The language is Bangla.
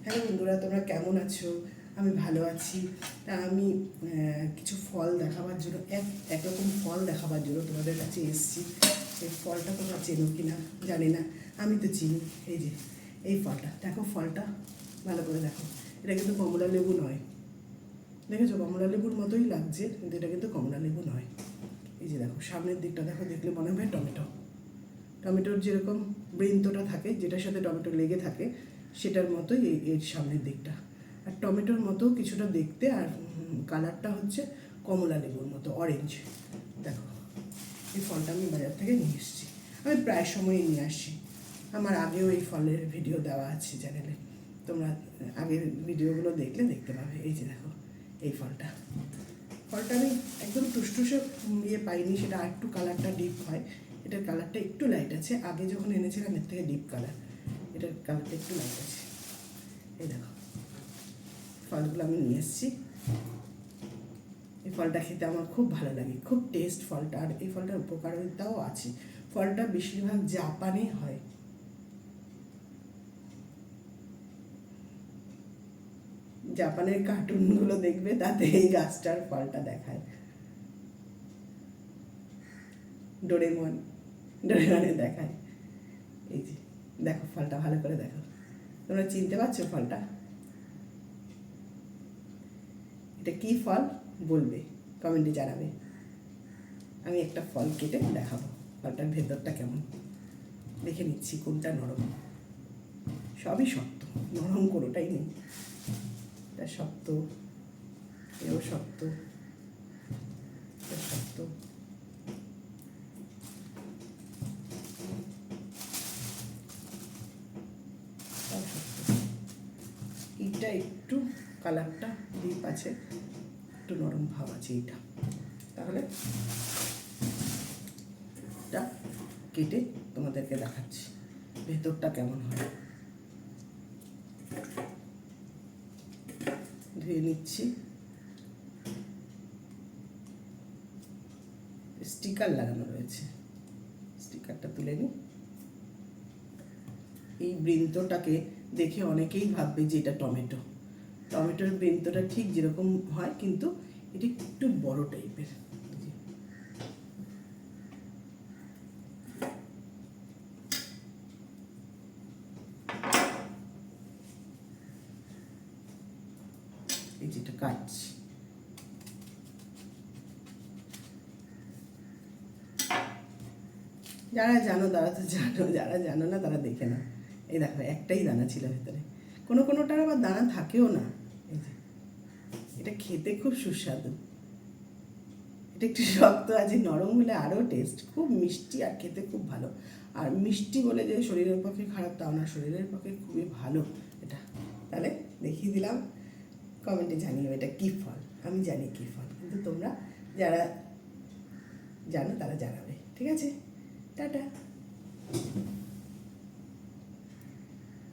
হ্যালো বন্ধুরা, তোমরা কেমন আছো? আমি ভালো আছি। তা আমি কিছু ফল দেখাবার জন্য একরকম ফল দেখাবার জন্য তোমাদের কাছে এসেছি। এই ফলটা তোমরা চেনো কি না জানি না, আমি তো চিনি। এই যে এই ফলটা দেখো, ফলটা ভালো করে দেখো। এটা কিন্তু কমলা লেবু নয়, দেখেছো? কমলা লেবুর মতোই লাগছে, কিন্তু এটা কিন্তু কমলা লেবু নয়। এই যে দেখো সামনের দিকটা দেখো, দেখলে মনে হবে টমেটো। টমেটোর যেরকম বৃন্তটা থাকে, যেটার সাথে টমেটো লেগে থাকে, সেটার মতোই এর সামনের দিকটা। আর টমেটোর মতো কিছুটা দেখতে, আর কালারটা হচ্ছে কমলা লেবুর মতো, অরেঞ্জ। দেখো এই ফলটা আমি বাজার থেকে নিয়ে এসেছি। আমি প্রায় সময়ই নিয়ে আসি, আমার আগেও এই ফলের ভিডিও দেওয়া আছে চ্যানেলে, তোমরা আগের ভিডিওগুলো দেখলে দেখতে পাবে। এই যে দেখো এই ফলটা আমি একদম টুসটুসে পাইনি, সেটা আর একটু কালারটা ডিপ হয়। এটার কালারটা একটু লাইট আছে, আগে যখন এনেছিলাম এর থেকে ডিপ কালার, এটার কালারটা একটু লাইট আছে। এই দেখো ফলগুলো আমি নিয়ে এসেছি। এই ফলটা খেতে আমার খুব ভালো লাগে, খুব টেস্ট ফলটা। আর এই ফলটার উপকারিতাও আছে। ফলটা বেশিরভাগ জাপানে হয়। জাপানের কার্টুনগুলো দেখবে, তাতে এই গাছটার ফলটা দেখায়। ডোরেমনে দেখায়। এই যে দেখো ফলটা ভালো করে দেখো, তোমরা চিনতে পারছো ফলটা? এটা কী ফল বলবে, কমেন্টে জানাবে। আমি একটা ফল কেটে দেখাবো, ফলটার ভেতরটা কেমন। দেখে নিচ্ছি কোনটা নরম। সবই শক্ত, নরম কোনোটাই নেই। এটা শক্ত, এও শক্ত, এটা শক্ত। সব শক্ত। এইটা একটু কালারটা ডিপ আছে, একটু নরম ভাব আছে এইটা। তাহলে এটা কেটে তোমাদেরকে দেখাচ্ছি ভেতরটা কেমন হয়। ধুয়ে নিচ্ছি। স্টিকার লাগানো রয়েছে, স্টিকারটা তুলে নিই। এই বৃন্তটাকে দেখে অনেকেই ভাববে যে এটা টমেটো। টমেটোর বৃন্তটা ঠিক যেরকম হয়, কিন্তু এটা একটু বড় টাইপের। এই যেটা কাটছি, যারা জানো তারা তো জানো, যারা জানো না তারা দেখে না। এই দেখো একটাই দানা ছিল ভেতরে, কোনোটার আবার দানা থাকেও না। এই যে এটা খেতে খুব সুস্বাদু। এটা একটু শক্ত আছে, নরম হলে আরও টেস্ট, খুব মিষ্টি আর খেতে খুব ভালো। আর মিষ্টি বলে যে শরীরের পক্ষে খারাপ তাও না, শরীরের পক্ষে খুবই ভালো এটা। তাহলে দেখিয়ে দিলাম, কমেন্টে জানিও এটা কী ফল। আমি জানি কী ফল, কিন্তু তোমরা যারা জানো তারা জানাবে। ঠিক আছে, টাটা।